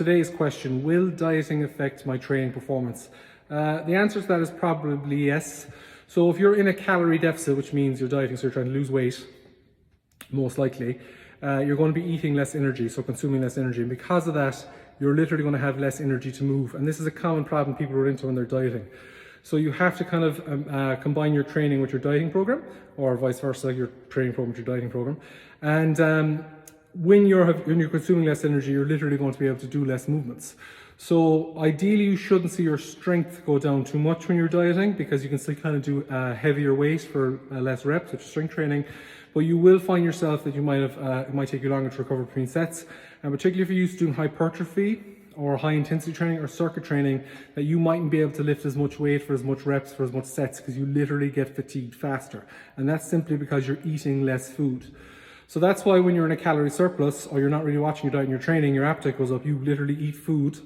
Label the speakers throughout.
Speaker 1: Today's question, will dieting affect my training performance? The answer to that is probably yes. So if you're in a calorie deficit, which means you're dieting, so you're trying to lose weight, most likely, you're going to be eating less energy, so consuming less energy. And because of that, you're literally going to have less energy to move. And this is a common problem people run into when they're dieting. So you have to kind of combine your training with your dieting program, or vice versa, your training program with your dieting program. And when you're consuming less energy, you're literally going to be able to do less movements. So ideally, you shouldn't see your strength go down too much when you're dieting, because you can still kind of do heavier weight for less reps, which is strength training. But you will find yourself that you it might take you longer to recover between sets, and particularly if you're used to doing hypertrophy or high intensity training or circuit training, that you mightn't be able to lift as much weight for as much reps for as much sets, because you literally get fatigued faster. And that's simply because you're eating less food. So that's why when you're in a calorie surplus, or you're not really watching your diet and your training, your appetite goes up, you literally eat food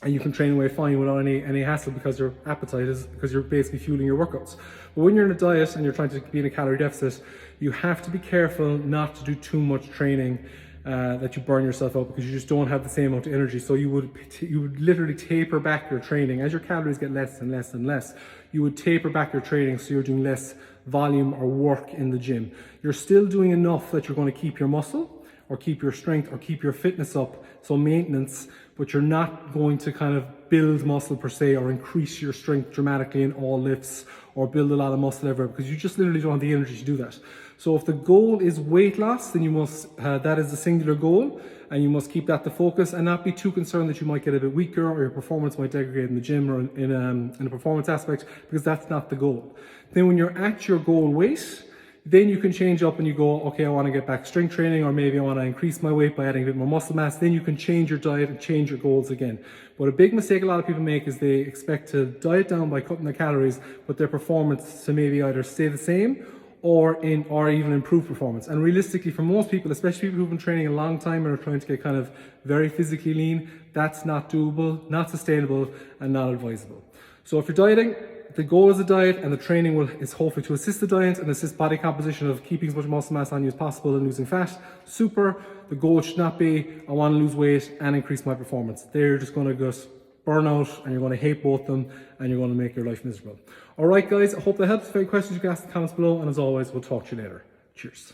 Speaker 1: and you can train away fine without any hassle, because your appetite is, because you're basically fueling your workouts. But when you're in a diet and you're trying to be in a calorie deficit, you have to be careful not to do too much training that you burn yourself out, because you just don't have the same amount of energy. So you would literally taper back your training as your calories get less and less and less. You would taper back your training, so you're doing less volume or work in the gym. You're still doing enough that you're going to keep your muscle or keep your strength or keep your fitness up, so maintenance, but you're not going to kind of build muscle per se, or increase your strength dramatically in all lifts, or build a lot of muscle everywhere, because you just literally don't have the energy to do that. So if the goal is weight loss, then you must, that is the singular goal, and you must keep that the focus, and not be too concerned that you might get a bit weaker or your performance might degrade in the gym or in a performance aspect, because that's not the goal. Then when you're at your goal weight, then you can change up and you go, okay, I want to get back strength training, or maybe I want to increase my weight by adding a bit more muscle mass. Then you can change your diet and change your goals again. But a big mistake a lot of people make is they expect to diet down by cutting their calories, but their performance to maybe either stay the same or even improve performance. And realistically, for most people, especially people who've been training a long time and are trying to get kind of very physically lean, that's not doable, not sustainable, and not advisable. So if you're dieting, the goal is the diet, and the training is hopefully to assist the diet and assist body composition of keeping as much muscle mass on you as possible and losing fat. Super. The goal should not be, I want to lose weight and increase my performance. They're just going to just burn out, and you're going to hate both of them, and you're going to make your life miserable. All right, guys, I hope that helps. If you have any questions, you can ask in the comments below, and as always, we'll talk to you later. Cheers.